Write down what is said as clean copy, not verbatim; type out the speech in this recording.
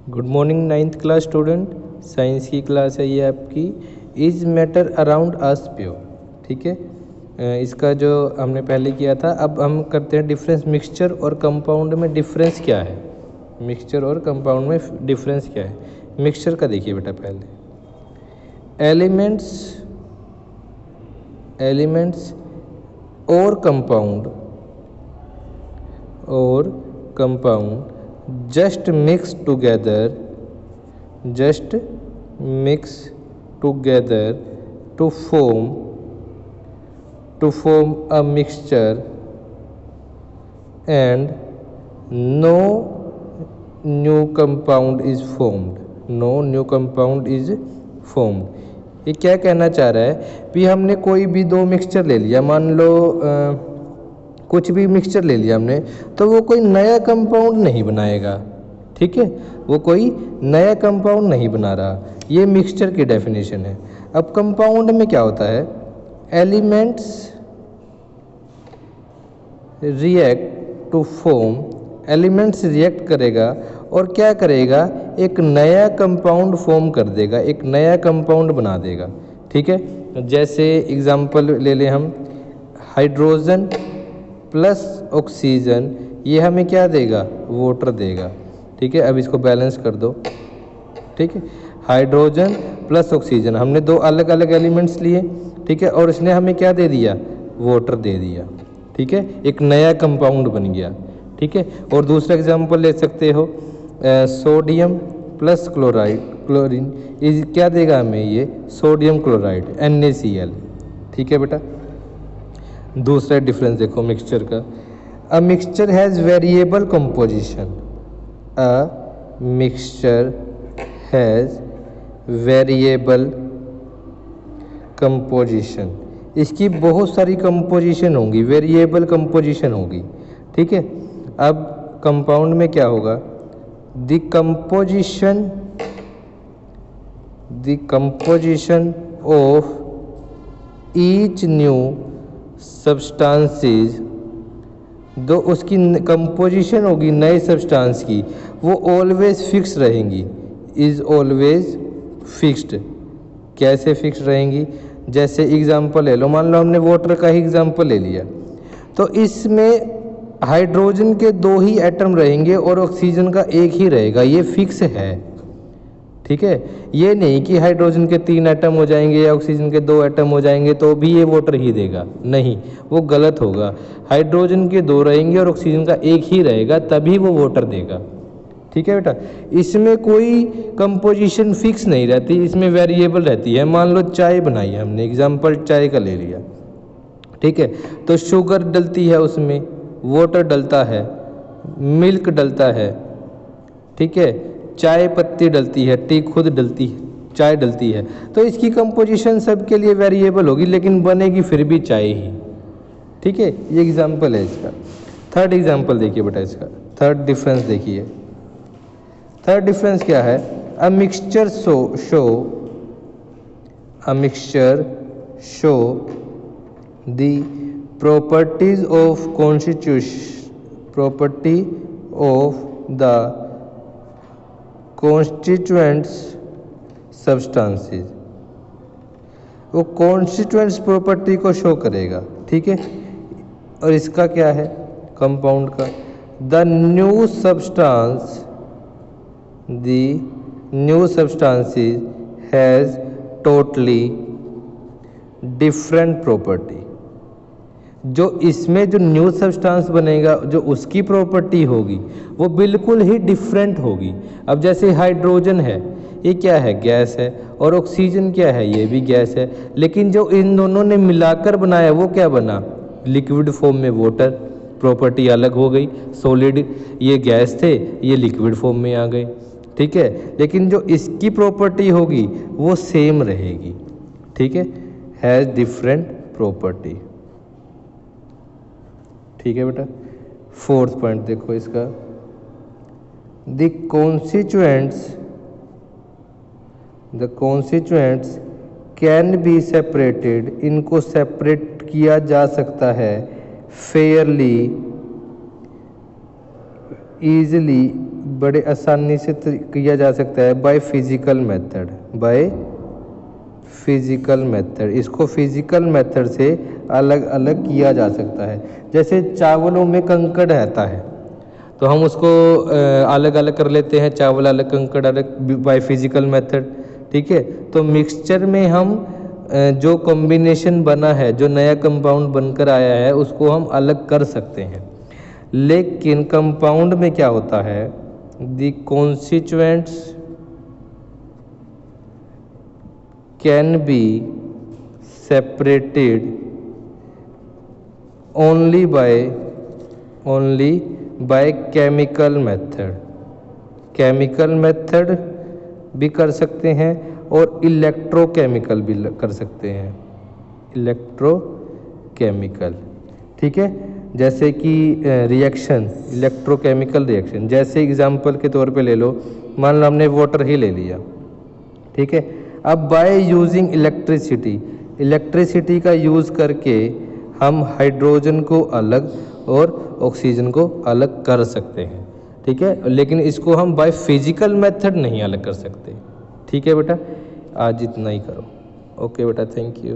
Good morning ninth class student. Science की class है ये आपकी। Is matter around us pure. ठीक है, इसका जो हमने पहले किया था, अब हम करते हैं डिफरेंस मिक्सचर और कंपाउंड में डिफरेंस क्या है। मिक्सचर और कंपाउंड में डिफरेंस क्या है। मिक्सचर का देखिए बेटा, पहले एलिमेंट्स और compound just mix together to form a mixture, and no new compound is formed। ये क्या कहना चाह रहा है भी, हमने कोई भी दो मिक्सचर ले लिया, मान लो कुछ भी मिक्सचर ले लिया हमने, तो वो कोई नया कंपाउंड नहीं बनाएगा। ठीक है, वो कोई नया कंपाउंड नहीं बना रहा। ये मिक्सचर की डेफिनेशन है। अब कंपाउंड में क्या होता है, एलिमेंट्स रिएक्ट करेगा और क्या करेगा, एक नया कंपाउंड फॉर्म कर देगा, एक नया कंपाउंड बना देगा। ठीक है, जैसे एग्जांपल ले लें हम, हाइड्रोजन प्लस ऑक्सीजन, ये हमें क्या देगा, वाटर देगा। ठीक है, अब इसको बैलेंस कर दो। ठीक है, हाइड्रोजन प्लस ऑक्सीजन, हमने दो अलग अलग एलिमेंट्स लिए। ठीक है, और इसने हमें क्या दे दिया, वाटर दे दिया। ठीक है, एक नया कंपाउंड बन गया। ठीक है, और दूसरा एग्जांपल ले सकते हो, सोडियम प्लस क्लोरीन, ये क्या देगा हमें, ये सोडियम क्लोराइड NaCl। ठीक है बेटा, दूसरा डिफरेंस देखो मिक्सचर का। A mixture has variable composition. A mixture has variable composition, इसकी बहुत सारी कंपोजिशन होंगी, वेरिएबल कंपोजिशन होगी। ठीक है, अब कंपाउंड में क्या होगा, the composition of each new substances, जो उसकी कंपोजिशन होगी नए सब्सटेंस की, वो ऑलवेज फिक्स रहेंगी। Is always fixed. कैसे फिक्स रहेंगी, जैसे एग्जांपल ले लो, मान लो हमने वाटर का ही एग्जांपल ले लिया, तो इसमें हाइड्रोजन के दो ही एटम रहेंगे और ऑक्सीजन का एक ही रहेगा, ये फिक्स है। ठीक है, ये नहीं कि हाइड्रोजन के 3 एटम हो जाएंगे या ऑक्सीजन के 2 एटम हो जाएंगे तो भी ये वाटर ही देगा, नहीं, वो गलत होगा। हाइड्रोजन के 2 रहेंगे और ऑक्सीजन का एक ही रहेगा, तभी वो वाटर देगा। ठीक है बेटा, इसमें कोई कंपोजिशन फिक्स नहीं रहती, इसमें वेरिएबल रहती है। मान लो चाय बनाई है हमने, एग्जाम्पल चाय का ले लिया। ठीक है, तो शुगर डलती है उसमें, वाटर डलता है, मिल्क डलता है। ठीक है, चाय पत्ती डलती है, टी खुद डलती है, चाय डलती है, तो इसकी कंपोजिशन सबके लिए वेरिएबल होगी, लेकिन बनेगी फिर भी चाय ही। ठीक है, ये एग्जांपल है इसका। थर्ड एग्जांपल देखिए बेटा, इसका थर्ड डिफरेंस देखिए। थर्ड डिफरेंस क्या है, a mixture show the properties of the constituents substances, वो कॉन्स्टिट्यूएंट्स प्रॉपर्टी को शो करेगा। ठीक है, और इसका क्या है, कंपाउंड का, the new substances has totally different property. जो इसमें जो न्यू सब्सटेंस बनेगा, जो उसकी प्रॉपर्टी होगी वो बिल्कुल ही डिफरेंट होगी। अब जैसे हाइड्रोजन है, ये क्या है, गैस है, और ऑक्सीजन क्या है, ये भी गैस है, लेकिन जो इन दोनों ने मिलाकर बनाया वो क्या बना, लिक्विड फॉर्म में वाटर। प्रॉपर्टी अलग हो गई, सॉलिड ये गैस थे, ये लिक्विड फॉर्म में आ गए। ठीक है, लेकिन जो इसकी प्रॉपर्टी होगी वो सेम रहेगी। ठीक है, हैज़ डिफरेंट प्रॉपर्टी। ठीक है बेटा, फोर्थ पॉइंट देखो इसका, the constituents can be separated, इनको सेपरेट किया जा सकता है फेयरली, easily बड़े आसानी से किया जा सकता है by physical method, by physical method. इसको फिजिकल मेथड से अलग अलग किया जा सकता है। जैसे चावलों में कंकड़ रहता है तो हम उसको अलग अलग कर लेते हैं, चावल अलग कंकड़ अलग, बाय फिजिकल मेथड। ठीक है, तो मिक्सचर में हम जो कॉम्बिनेशन बना है, जो नया कंपाउंड बनकर आया है, उसको हम अलग कर सकते हैं। लेकिन कंपाउंड में क्या होता है, the constituents can be separated only by chemical method. Chemical method भी कर सकते हैं और इलेक्ट्रोकेमिकल भी कर सकते हैं, इलेक्ट्रोकेमिकल। ठीक है, जैसे कि रिएक्शन, इलेक्ट्रोकेमिकल रिएक्शन, जैसे एग्जांपल के तौर पे ले लो, मान लो हमने वाटर ही ले लिया। ठीक है, अब बाय यूजिंग इलेक्ट्रिसिटी का यूज़ करके हम हाइड्रोजन को अलग और ऑक्सीजन को अलग कर सकते हैं। ठीक है, लेकिन इसको हम बाय फिजिकल मेथड नहीं अलग कर सकते। ठीक है बेटा, आज इतना ही करो। ओके बेटा, थैंक यू।